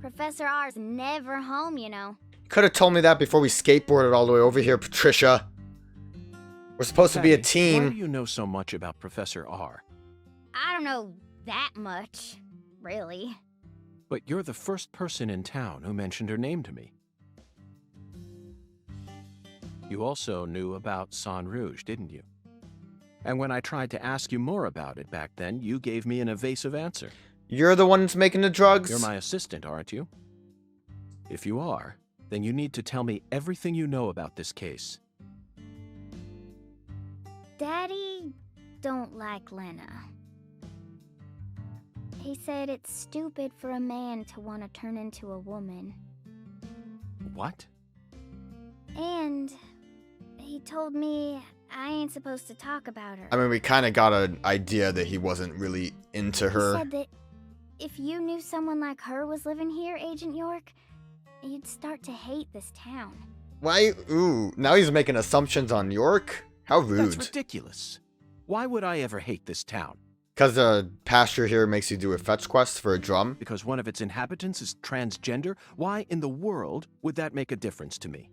Professor R's never home, you know. Could have told me that before we skateboarded all the way over here, Patricia. We're supposed to be a team. Why do you know so much about Professor R? I don't know that much, really. But you're the first person in town who mentioned her name to me. You also knew about San Rouge, didn't you? And when I tried to ask you more about it back then, you gave me an evasive answer. You're the one that's making the drugs? You're my assistant, aren't you? If you are, then you need to tell me everything you know about this case. Daddy don't like Lena. He said it's stupid for a man to want to turn into a woman. What? And he told me I ain't supposed to talk about her. I mean, we kind of got an idea that he wasn't really into her. He said that if you knew someone like her was living here, Agent York, you'd start to hate this town. Why? Ooh, now he's making assumptions on York? How rude. That's ridiculous. Why would I ever hate this town? Because the pasture here makes you do a fetch quest for a drum? Because one of its inhabitants is transgender? Why in the world would that make a difference to me?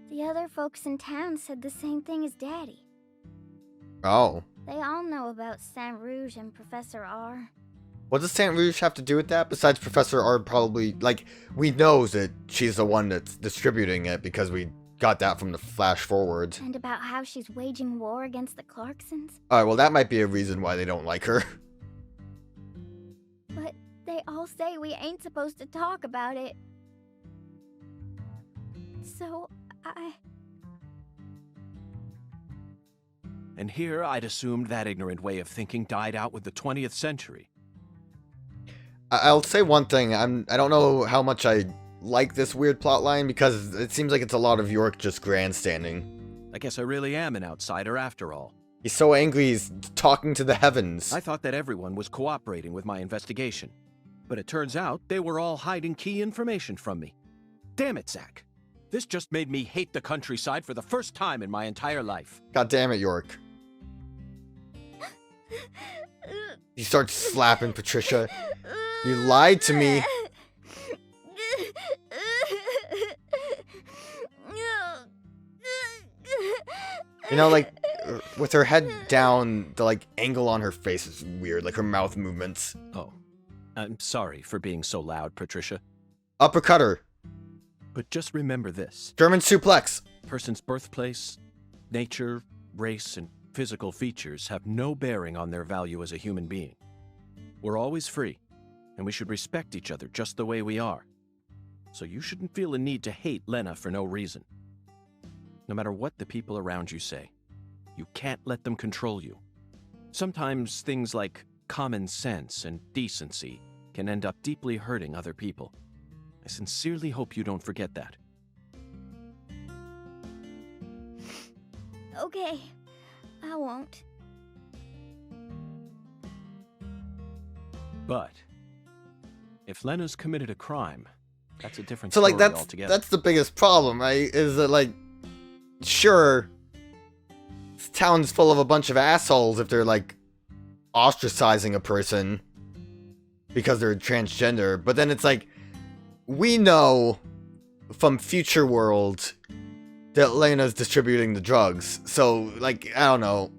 The other folks in town said the same thing as Daddy. Oh. They all know about Saint Rouge and Professor R. What does Saint Rouge have to do with that? Besides Professor R probably, like, we know that she's the one that's distributing it because we got that from the flash forward. And about how she's waging war against the Clarksons. Alright, well that might be a reason why they don't like her. But they all say we ain't supposed to talk about it. So, And here I'd assumed that ignorant way of thinking died out with the 20th century. I'll say one thing, I don't know how much I like this weird plotline because it seems like it's a lot of York just grandstanding. I guess I really am an outsider after all. He's so angry he's talking to the heavens. I thought that everyone was cooperating with my investigation. But it turns out they were all hiding key information from me. Damn it, Zach. This just made me hate the countryside for the first time in my entire life. God damn it, York. He starts slapping Patricia. You lied to me. You know, like, with her head down, the, like, angle on her face is weird, like her mouth movements. Oh, I'm sorry for being so loud, Patricia. Uppercut her. But just remember this. German suplex. A person's birthplace, nature, race, and physical features have no bearing on their value as a human being. We're always free, and we should respect each other just the way we are. So you shouldn't feel a need to hate Lena for no reason. No matter what the people around you say, you can't let them control you. Sometimes things like common sense and decency can end up deeply hurting other people. I sincerely hope you don't forget that. Okay, I won't. But if Lena's committed a crime, that's a different So, story like, altogether. that's the biggest problem, right? Is that, like, sure, this town's full of a bunch of assholes if they're, like, ostracizing a person because they're transgender, but then it's like, we know from Future World that Lena's distributing the drugs, so, like, I don't know.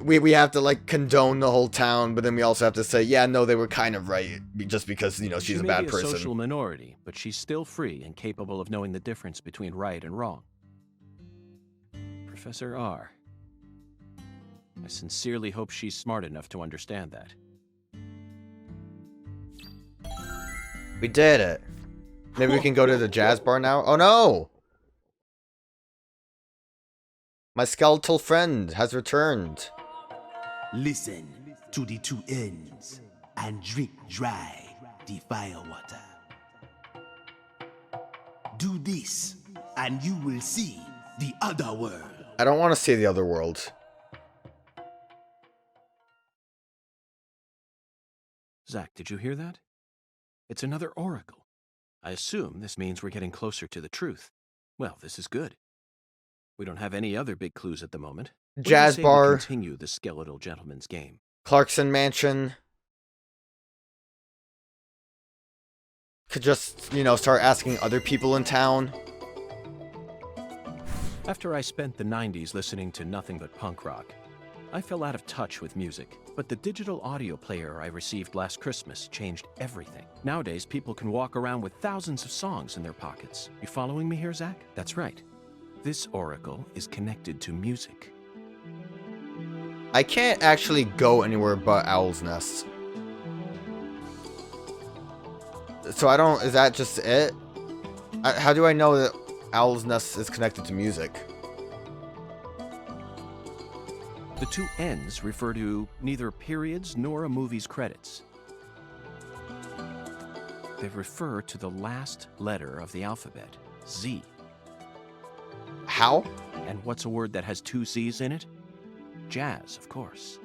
We have to, like, condone the whole town, but then we also have to say, yeah, no, they were kind of right, just because, you know, she's a bad person. She may be a social minority, but she's still free and capable of knowing the difference between right and wrong. Professor R. I sincerely hope she's smart enough to understand that. We did it. Maybe we can go to the jazz bar now? Oh no! My skeletal friend has returned. Listen to the two ends and drink dry the firewater. Do this and you will see the other world. I don't want to see the other world. Zach, did you hear that? It's another oracle. I assume this means we're getting closer to the truth. Well, this is good. We don't have any other big clues at the moment. What do you Jazz say bar. we continue the skeletal gentleman's game. Clarkson Mansion. could just, start asking other people in town. After I spent the 90s listening to nothing but punk rock, I fell out of touch with music. But the digital audio player I received last Christmas changed everything. Nowadays, people can walk around with thousands of songs in their pockets. You following me here, Zach? That's right. This oracle is connected to music. I can't actually go anywhere but Owl's Nest. So I don't... Is that just it? How do I know that Owl's Nest is connected to music? The two N's refer to neither periods nor a movie's credits. They refer to the last letter of the alphabet, Z. How? And what's a word that has two Z's in it? Jazz, of course.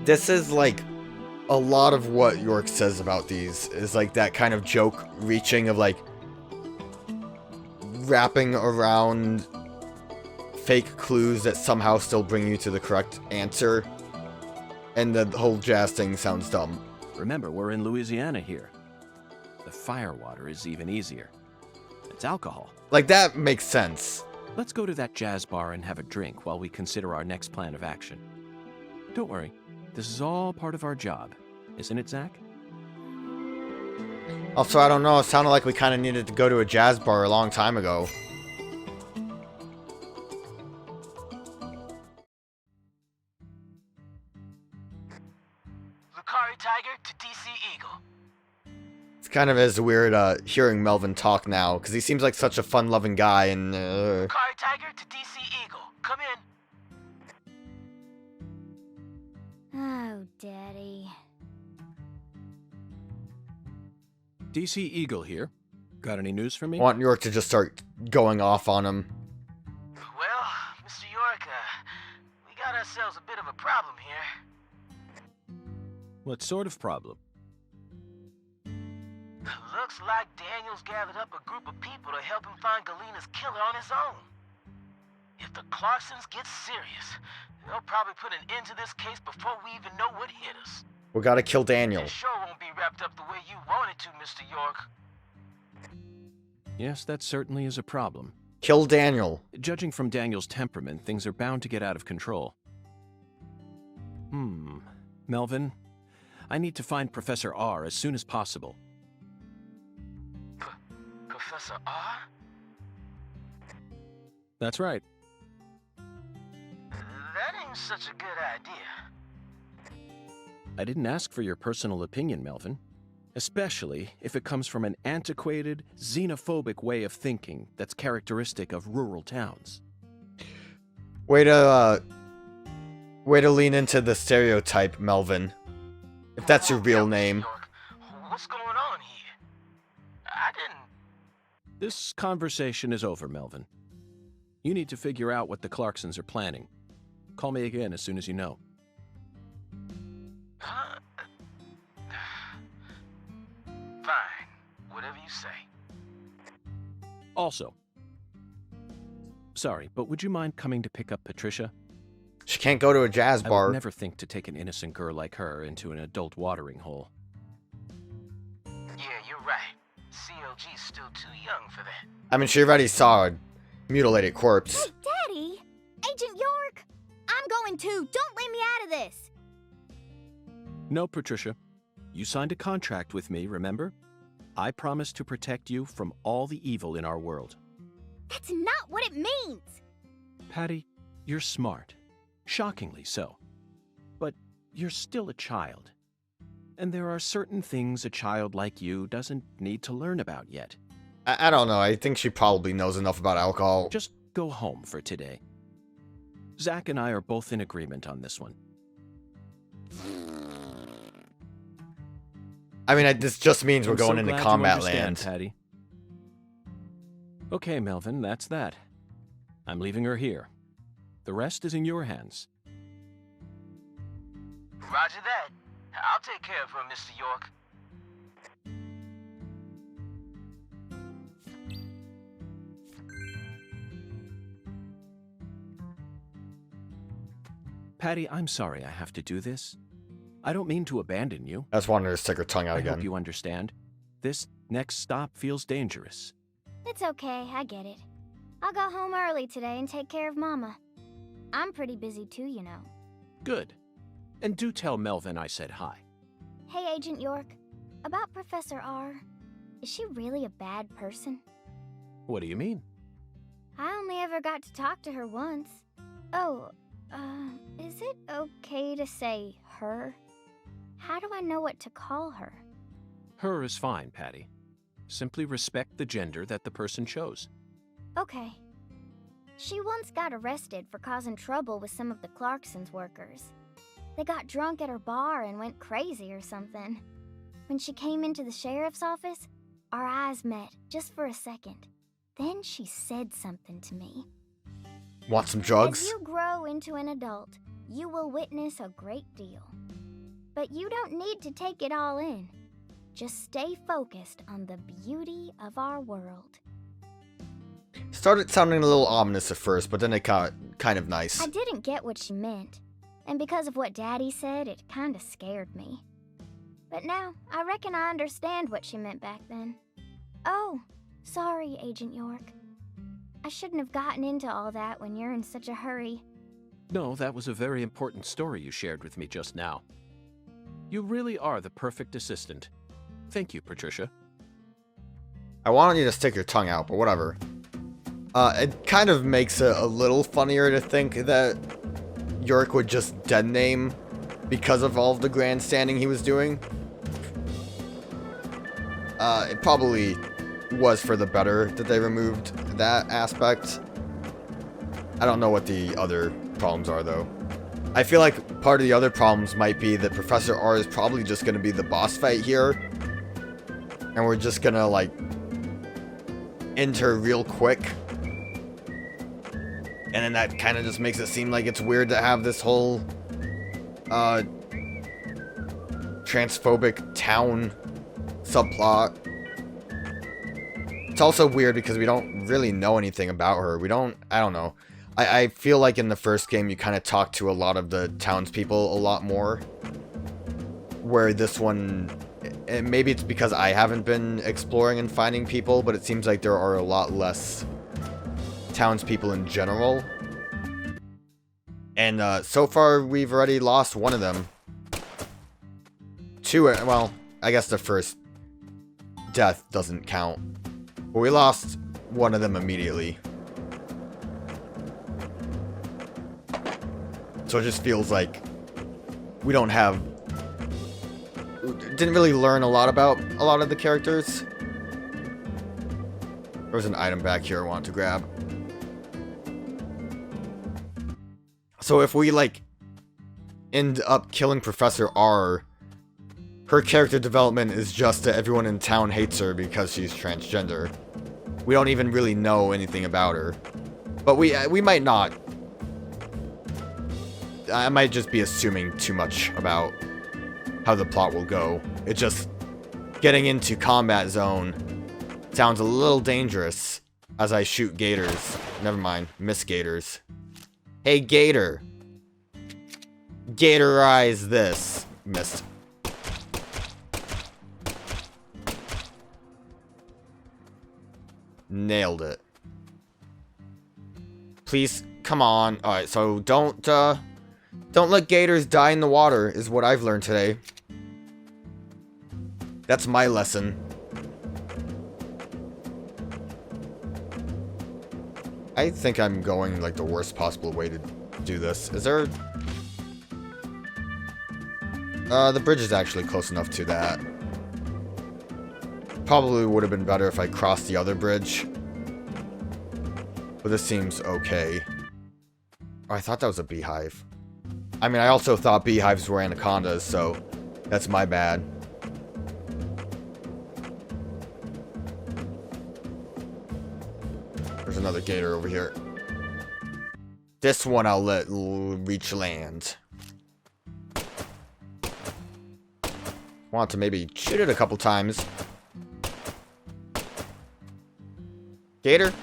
This is like a lot of what York says about these is like that kind of joke reaching of like wrapping around fake clues that somehow still bring you to the correct answer. And the whole jazz thing sounds dumb. Remember, we're in Louisiana here. The Firewater is even easier. It's alcohol. Like, that makes sense. Let's go to that jazz bar and have a drink while we consider our next plan of action. Don't worry, this is all part of our job. Isn't it, Zach? Also, I don't know, it sounded like we kind of needed to go to a jazz bar a long time ago. Tiger to DC Eagle. It's kind of as weird hearing Melvin talk now, because he seems like such a fun-loving guy, and Carré Tiger to DC Eagle. Come in. Oh, Daddy. DC Eagle here. Got any news for me? want York to just start going off on him. Well, Mr. York, we got ourselves a bit of a problem here. What sort of problem? Looks like Daniel's gathered up a group of people to help him find Galena's killer on his own. If the Clarksons get serious, they'll probably put an end to this case before we even know what hit us. We gotta kill Daniel. It sure won't be wrapped up the way you want it to, Mr. York. Yes, that certainly is a problem. Kill Daniel. Judging from Daniel's temperament, things are bound to get out of control. Melvin, I need to find Professor R as soon as possible. Professor R? That's right. That ain't such a good idea. I didn't ask for your personal opinion, Melvin. Especially if it comes from an antiquated, xenophobic way of thinking that's characteristic of rural towns. Way to lean into the stereotype, Melvin. If that's your real name. York, what's going on here? I didn't... This conversation is over, Melvin. You need to figure out what the Clarksons are planning. Call me again as soon as you know. Huh? Fine. Whatever you say. Also, sorry, but would you mind coming to pick up Patricia? She can't go to a jazz I bar. would never think to take an innocent girl like her into an adult watering hole. Yeah, you're right. CLG's still too young for that. I mean, she already saw a mutilated corpse. Hey, Daddy! Agent York! I'm going too. Don't leave me out of this. No, Patricia. You signed a contract with me, remember? I promised to protect you from all the evil in our world. That's not what it means. Patty, you're smart. Shockingly so. But you're still a child. And there are certain things a child like you doesn't need to learn about yet. I don't know. I think she probably knows enough about alcohol. Just go home for today. Zach and I are both in agreement on this one. I mean, this just means we're I'm going so into glad you combat understand, land. Patty. Okay, Melvin, that's that. I'm leaving her here. The rest is in your hands. Roger that. I'll take care of her, Mr. York. Patty, I'm sorry I have to do this. I don't mean to abandon you. I just wanted her to stick her tongue out I again. hope you understand. This next stop feels dangerous. It's okay, I get it. I'll go home early today and take care of Mama. I'm pretty busy too, you know. Good. And do tell Melvin I said hi. Hey, Agent York. About Professor R. Is she really a bad person? What do you mean? I only ever got to talk to her once. Oh, is it okay to say her? How do I know what to call her? Her is fine, Patty. Simply respect the gender that the person chose. Okay. She once got arrested for causing trouble with some of the Clarkson's workers. They got drunk at her bar and went crazy or something. When she came into the sheriff's office, our eyes met just for a second. Then she said something to me. Want some drugs? As you grow into an adult, you will witness a great deal. But you don't need to take it all in. Just stay focused on the beauty of our world. Started sounding a little ominous at first, but then it got kind of nice. I didn't get what she meant. And because of what Daddy said, it kinda scared me. But now, I reckon I understand what she meant back then. Oh, sorry, Agent York. I shouldn't have gotten into all that when you're in such a hurry. No, that was a very important story you shared with me just now. You really are the perfect assistant. Thank you, Patricia. I wanted you to stick your tongue out, but whatever. It kind of makes it a little funnier to think that York would just dead name because of all of the grandstanding he was doing. It probably was for the better that they removed that aspect. I don't know what the other problems are, though. I feel like part of the other problems might be that Professor R is probably just going to be the boss fight here. And we're just going to, like, enter real quick. And then that kind of just makes it seem like it's weird to have this whole, transphobic town subplot. It's also weird because we don't really know anything about her. I don't know. I feel like in the first game you kind of talk to a lot of the townspeople a lot more. Where this one, and maybe it's because I haven't been exploring and finding people, but it seems like there are a lot less townspeople in general. And so far we've already lost one of them. Two, well, I guess the first death doesn't count. But we lost one of them immediately. So it just feels like we don't have... Didn't really learn a lot about a lot of the characters. There's an item back here I want to grab. So if we, like, end up killing Professor R, her character development is just that everyone in town hates her because she's transgender. We don't even really know anything about her. But we might not. I might just be assuming too much about how the plot will go. It just... Getting into combat zone sounds a little dangerous as I shoot gators. Never mind. Miss gators. Hey, gator. Gatorize this. Missed. Nailed it. Please, come on. Alright, so don't let gators die in the water, is what I've learned today. That's my lesson. I think I'm going, like, the worst possible way to do this. Is there... the bridge is actually close enough to that. Probably would have been better if I crossed the other bridge. But this seems okay. Oh, I thought that was a beehive. I mean, I also thought beehives were anacondas, so that's my bad. There's another gator over here. This one I'll let reach land. Want to maybe shoot it a couple times. Gator?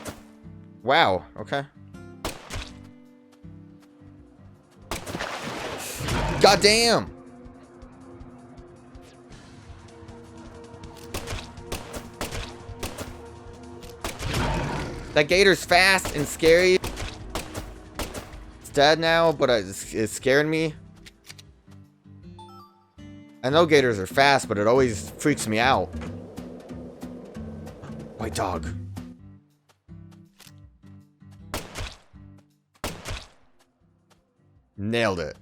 Wow, okay. God damn! That gator's fast and scary. It's dead now, but it's scaring me. I know gators are fast, but it always freaks me out. White dog. Nailed it.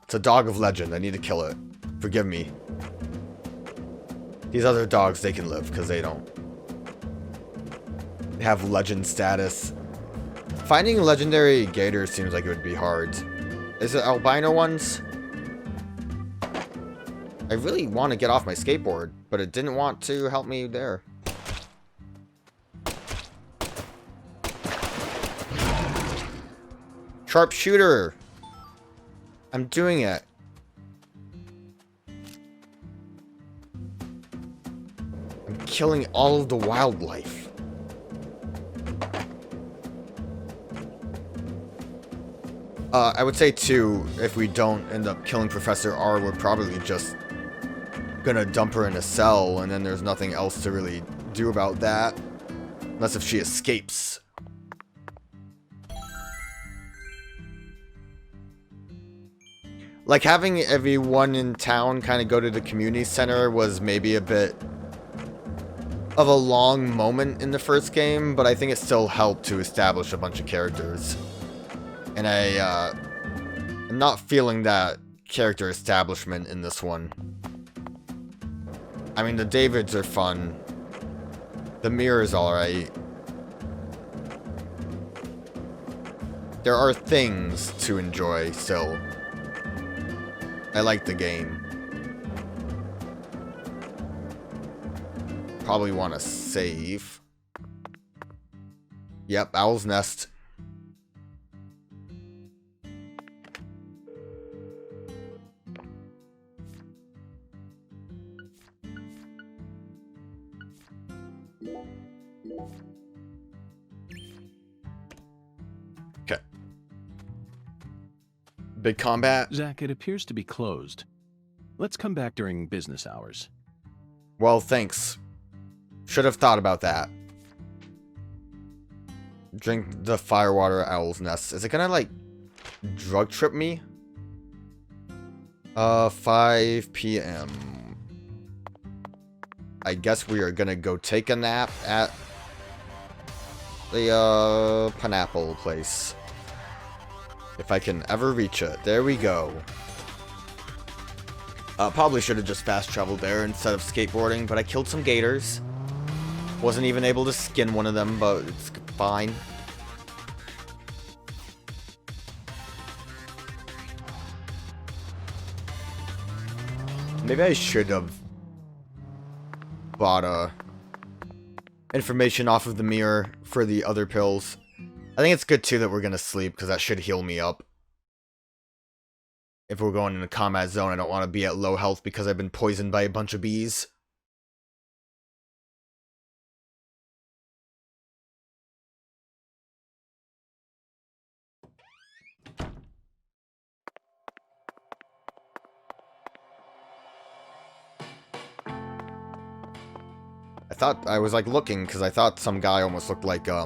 It's a dog of legend. I need to kill it. Forgive me. These other dogs, they can live, because they don't. They have legend status. Finding legendary gators seems like it would be hard. Is it albino ones? I really want to get off my skateboard, but it didn't want to help me there. Sharpshooter! I'm doing it. I'm killing all of the wildlife. I would say too, if we don't end up killing Professor R, we're probably just gonna dump her in a cell, and then there's nothing else to really do about that. Unless if she escapes. Like, having everyone in town kind of go to the community center was maybe a bit of a long moment in the first game, but I think it still helped to establish a bunch of characters. And I'm not feeling that character establishment in this one. I mean, the Davids are fun. The mirror's alright. There are things to enjoy still. I like the game. Probably want to save. Yep, Owl's Nest. Okay. Big combat. Zach, it appears to be closed. Let's come back during business hours. Well, thanks. Should have thought about that. Drink the Firewater Owl's Nest. Is it gonna, like, drug trip me? 5 p.m. I guess we are gonna go take a nap at the, pineapple place. If I can ever reach it. There we go. Probably should have just fast traveled there instead of skateboarding, but I killed some gators. Wasn't even able to skin one of them, but it's fine. Maybe I should have bought information off of the mirror for the other pills. I think it's good too that we're gonna sleep, because that should heal me up. If we're going in a combat zone, I don't want to be at low health because I've been poisoned by a bunch of bees. I thought, I was like looking, because I thought some guy almost looked like, I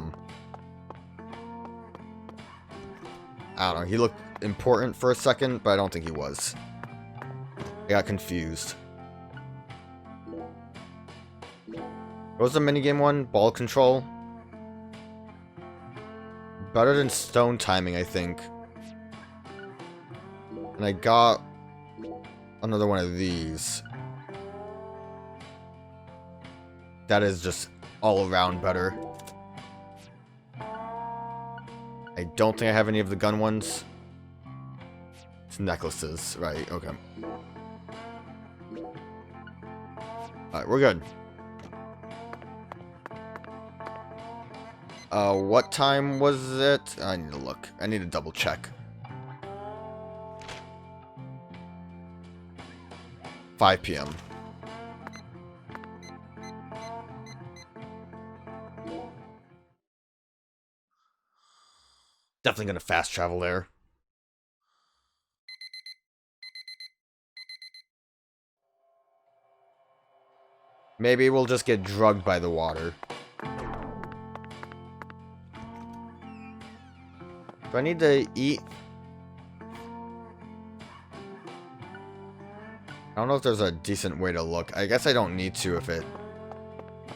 don't know, he looked important for a second, but I don't think he was. I got confused. What was the minigame one? Ball control? Better than stone timing, I think. And I got another one of these. That is just all around better. I don't think I have any of the gun ones. It's necklaces, right, okay. Alright, we're good. What time was it? I need to look. I need to double check. 5 p.m. Definitely gonna fast travel there. Maybe we'll just get drugged by the water. Do I need to eat? I don't know if there's a decent way to look. I guess I don't need to if it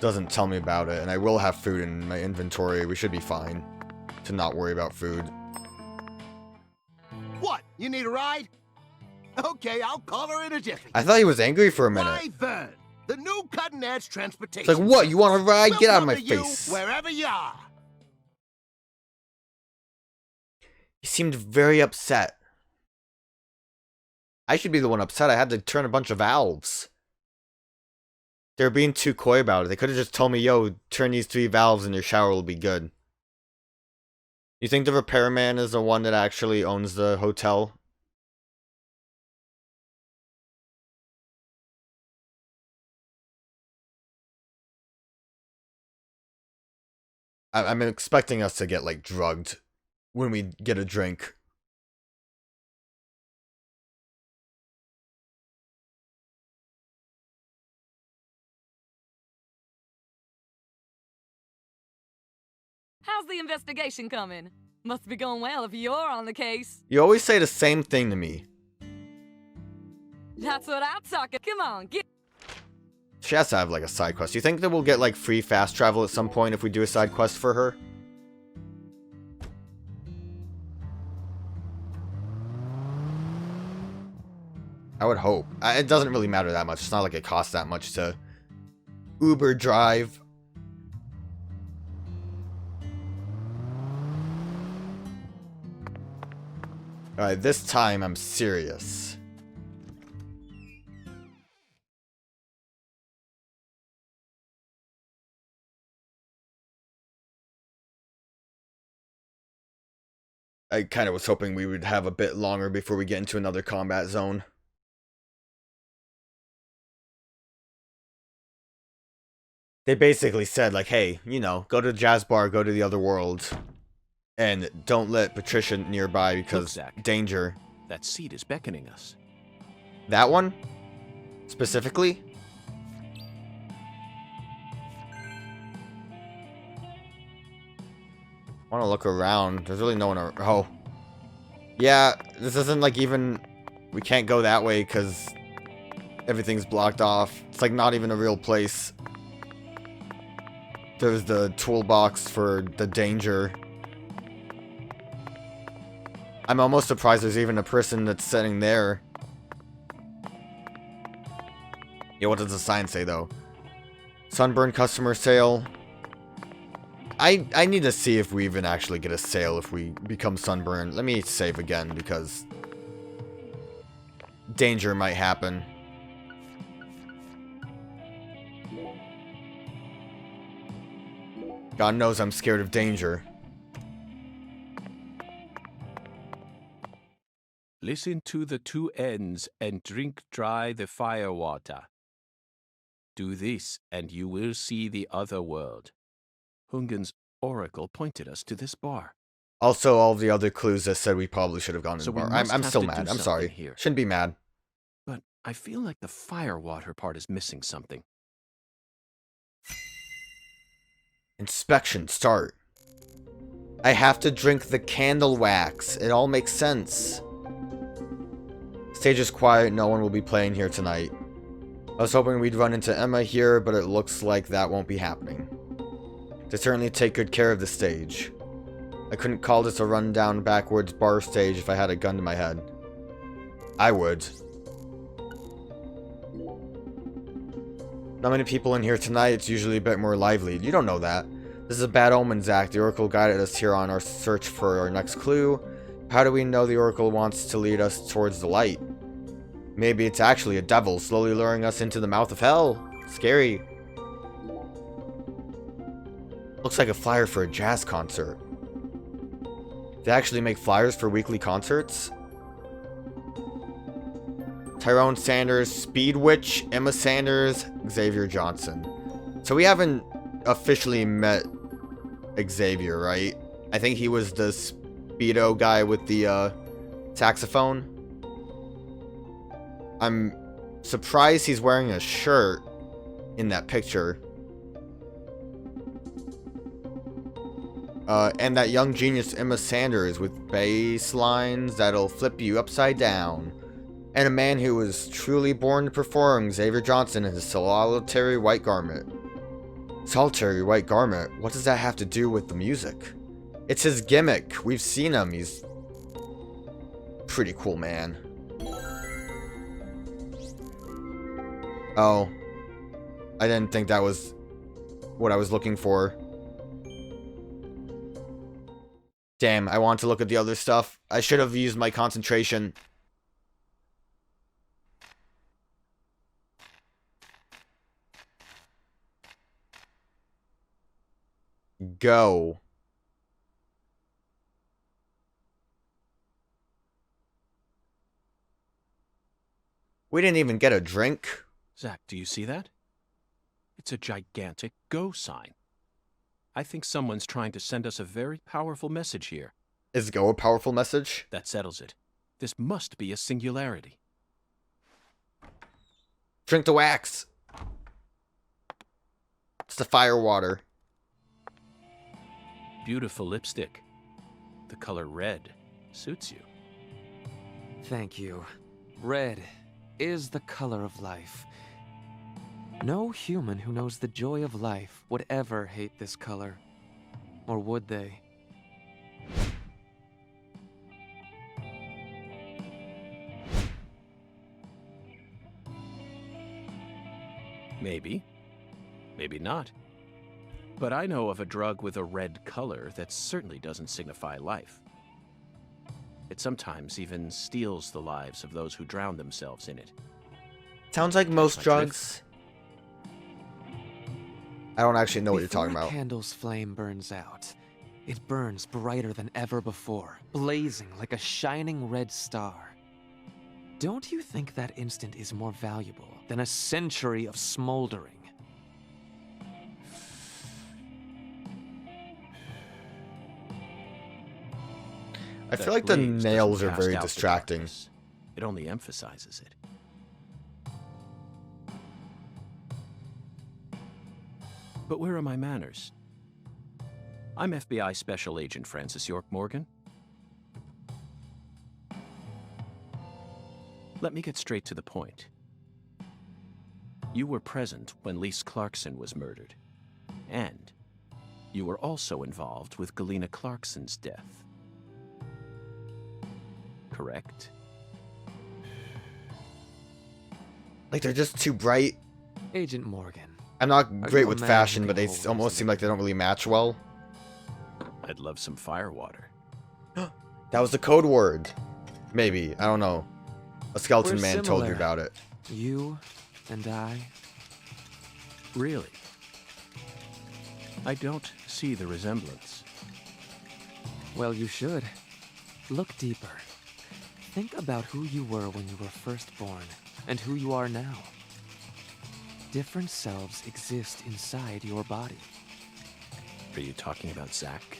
doesn't tell me about it. And I will have food in my inventory. We should be fine to not worry about food. What? You need a ride? Okay, I'll call her in a jiffy. I thought he was angry for a minute. Why, Vern, the new cutting-edge transportation. It's like, what? You want to ride? We'll Get out of come my to you face. wherever you are. He seemed very upset. I should be the one upset. I had to turn a bunch of valves. They're being too coy about it. They could have just told me, yo, turn these 3 valves and your shower will be good. You think the repairman is the one that actually owns the hotel? I'm expecting us to get, like, drugged when we get a drink. How's the investigation coming? Must be going well if you're on the case. You always say the same thing to me. That's what I'm talking. Come on, get. She has to have, like, a side quest. You think that we'll get, like, free fast travel at some point if we do a side quest for her? I would hope. It doesn't really matter that much. It's not like it costs that much to Uber drive. Alright, this time I'm serious. I kind of was hoping we would have a bit longer before we get into another combat zone. They basically said, like, hey, you know, go to the jazz bar, go to the other world. And don't let Patricia nearby because Look, Zach. danger. That seat is beckoning us. That one? Specifically? I want to look around. There's really no one around. Oh. Yeah, this isn't like even... We can't go that way because everything's blocked off. It's like not even a real place. There's the toolbox for the danger. I'm almost surprised there's even a person that's sitting there. Yeah, what does the sign say, though? Sunburn customer sale. I need to see if we even actually get a sale if we become sunburned. Let me save again, because danger might happen. God knows I'm scared of danger. Listen to the 2 ends and drink dry the firewater. Do this, and you will see the other world. Hungen's oracle pointed us to this bar. Also, all of the other clues that said we probably should have gone to So the we bar. must I'm have still to do mad. I'm something sorry. here. Shouldn't be mad. But I feel like the firewater part is missing something. Inspection start. I have to drink the candle wax. It all makes sense. Stage is quiet. No one will be playing here tonight. I was hoping we'd run into Emma here, but it looks like that won't be happening. They certainly take good care of the stage. I couldn't call this a rundown backwards bar stage if I had a gun to my head. I would. Not many people in here tonight. It's usually a bit more lively. You don't know that. This is a bad omen, Zach. The Oracle guided us here on our search for our next clue. How do we know the Oracle wants to lead us towards the light? Maybe it's actually a devil slowly luring us into the mouth of hell. Scary. Looks like a flyer for a jazz concert. They actually make flyers for weekly concerts? Tyrone Sanders, Speed Witch, Emma Sanders, Xavier Johnson. So we haven't officially met Xavier, right? I think he was the Speedo guy with the saxophone. I'm surprised he's wearing a shirt in that picture. And that young genius Emma Sanders with bass lines that'll flip you upside down. And a man who was truly born to perform, Xavier Johnson, in his solitary white garment. Solitary white garment? What does that have to do with the music? It's his gimmick. We've seen him. He's pretty cool, man. Oh. I didn't think that was what I was looking for. Damn, I want to look at the other stuff. I should have used my concentration. Go. We didn't even get a drink. Zach, do you see that? It's a gigantic go sign. I think someone's trying to send us a very powerful message here. Is go a powerful message? That settles it. This must be a singularity. Drink the wax. It's the Firewater. Beautiful lipstick. The color red suits you. Thank you. Red is the color of life. No human who knows the joy of life would ever hate this color. Or would they? Maybe. Maybe not. But I know of a drug with a red color that certainly doesn't signify life. It sometimes even steals the lives of those who drown themselves in it. Sounds like most Like drugs. I don't actually know what you're talking Before a about. candle's flame burns out, it burns brighter than ever before, blazing like a shining red star. Don't you think that instant is more valuable than a century of smoldering? I feel That like the blaze doesn't nails are cast very out the distracting. darkness. It only emphasizes it. But where are my manners? I'm FBI Special Agent Francis York Morgan. Let me get straight to the point. You were present when Lise Clarkson was murdered. And you were also involved with Galena Clarkson's death. Correct? Like, they're just too bright. Agent Morgan. I'm not Are great you with fashion, but they imagining almost holes seem like they don't really match well. I'd love some Firewater. That was the code word. Maybe. I don't know. A skeleton We're man told you similar. about it. You and I. Really? I don't see the resemblance. Well, you should. Look deeper. Think about who you were when you were first born, and who you are now. Different selves exist inside your body. Are you talking about Zach?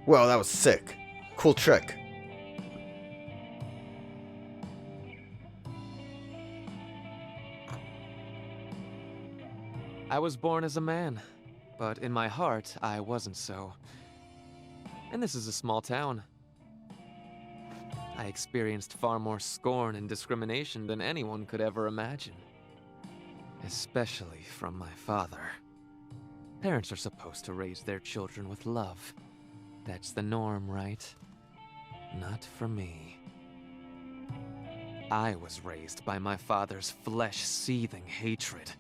Whoa, that was sick. Cool trick. I was born as a man, but in my heart, I wasn't so. And this is a small town. I experienced far more scorn and discrimination than anyone could ever imagine. Especially from my father. Parents are supposed to raise their children with love. That's the norm, right? Not for me. I was raised by my father's flesh-seething hatred.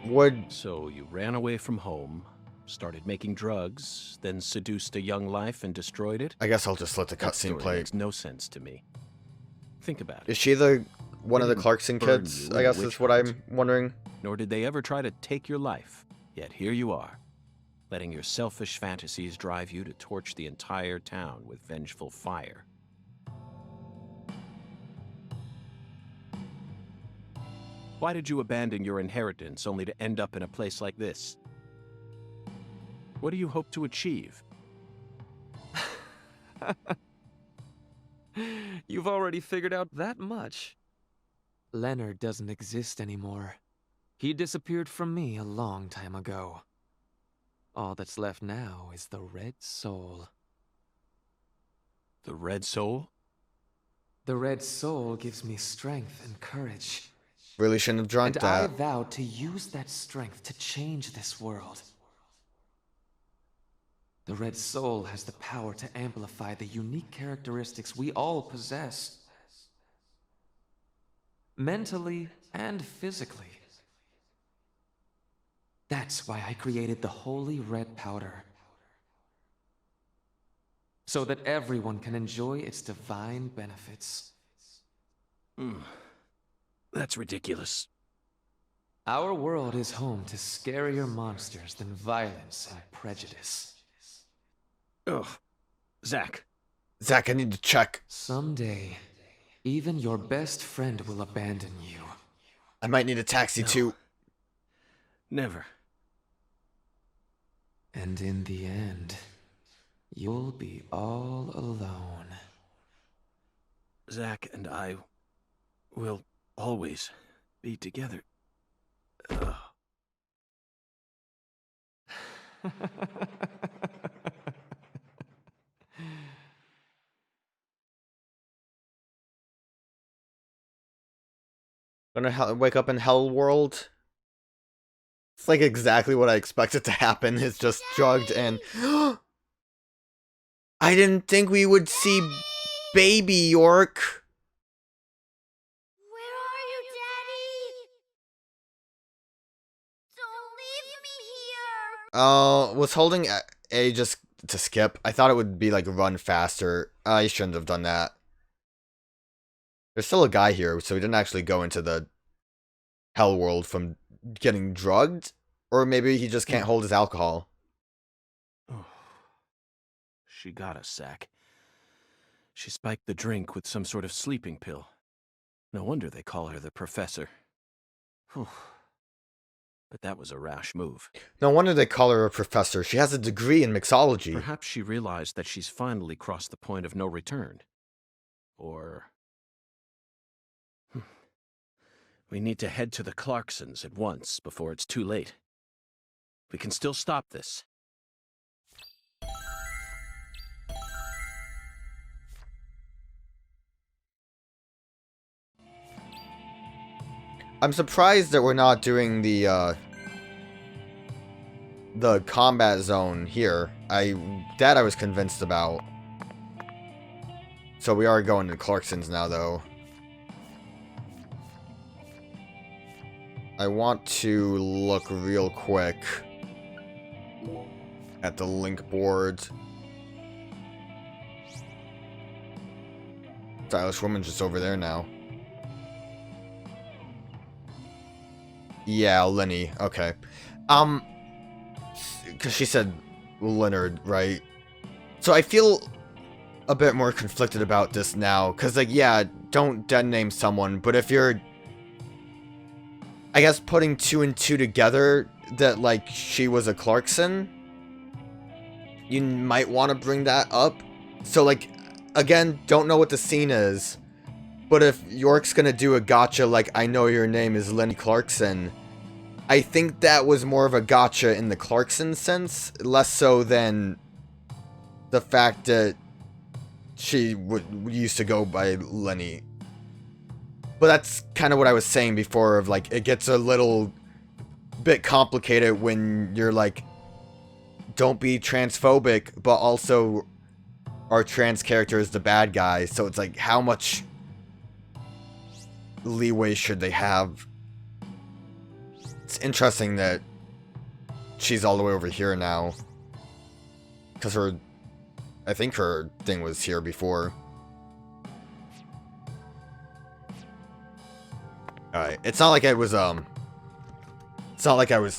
Would So you ran away from home, started making drugs, then seduced a young life and destroyed it? I guess I'll just let the That cutscene story play. makes no sense to me. Think about it. Is she the one of the Didn't Clarkson burn kids? you I in guess a is witch what hunt. I'm wondering. Nor did they ever try to take your life. Yet here you are, letting your selfish fantasies drive you to torch the entire town with vengeful fire. Why did you abandon your inheritance only to end up in a place like this? What do you hope to achieve? You've already figured out that much. Leonard doesn't exist anymore. He disappeared from me a long time ago. All that's left now is the Red Soul. The Red Soul? The Red Soul gives me strength and courage. Really shouldn't have drunk And that. I vowed to use that strength to change this world. The Red Soul has the power to amplify the unique characteristics we all possess. Mentally and physically. That's why I created the Holy Red Powder. So that everyone can enjoy its divine benefits. That's ridiculous. Our world is home to scarier monsters than violence and prejudice. Ugh. Zach. Zach, I need to check. Someday, even your best friend will abandon you. I might need a taxi too. Never. And in the end, you'll be all alone. Zach and I will always be together. Ugh. Gonna wake up in Hell World. It's like exactly what I expected to happen. It's just drugged and... I didn't think we would see baby York. Where are you, Daddy? Don't leave me here. Was holding A just to skip. I thought it would be like run faster. I shouldn't have done that. There's still a guy here, so he didn't actually go into the Hell World from getting drugged. Or maybe he just can't hold his alcohol. Oh. She got us, Zach. She spiked the drink with some sort of sleeping pill. No wonder they call her the Professor. Whew. But that was a rash move. No wonder they call her a professor. She has a degree in mixology. Perhaps she realized that she's finally crossed the point of no return. Or... We need to head to the Clarksons at once before it's too late. We can still stop this. I'm surprised that we're not doing the combat zone here. That I was convinced about. So we are going to Clarkson's now, though. I want to look real quick at the link board. Stylish woman's just over there now. Yeah, Lenny. Okay. Because she said Leonard, right? So I feel a bit more conflicted about this now. Because, like, yeah, don't dead name someone. But if you're, I guess, putting 2 and 2 together, that, like, she was a Clarkson, you might want to bring that up. So, like, again, don't know what the scene is. But if York's gonna do a gotcha like, I know your name is Lenny Clarkson, I think that was more of a gotcha in the Clarkson sense, less so than the fact that she used to go by Lenny. But that's kind of what I was saying before, of like, it gets a little bit complicated when you're like, don't be transphobic, but also our trans character is the bad guy, so it's like, how much leeway should they have? It's interesting that she's all the way over here now, because I think her thing was here before. Alright, it's not like I was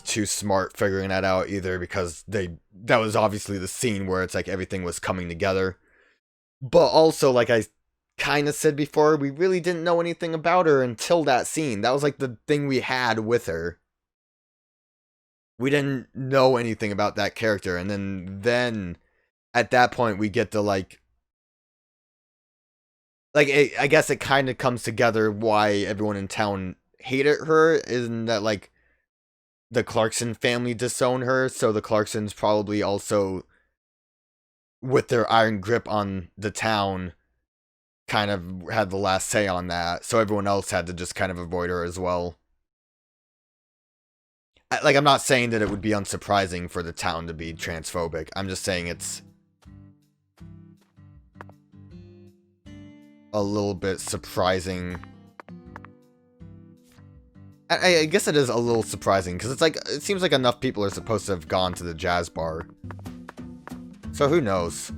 too smart figuring that out either, because that was obviously the scene where it's like everything was coming together. But also, like I kind of said before, we really didn't know anything about her until that scene. That was like the thing we had with her. we didn't know anything about that character, and then at that point we get to like I guess it kind of comes together why everyone in town hated her, isn't that like the Clarkson family disowned her, so the Clarksons probably also, with their iron grip on the town, kind of had the last say on that, so everyone else had to just kind of avoid her as well. I'm not saying that it would be unsurprising for the town to be transphobic. I'm just saying it's a little bit surprising. I guess it is a little surprising, because it's like, it seems like enough people are supposed to have gone to the jazz bar. So who knows?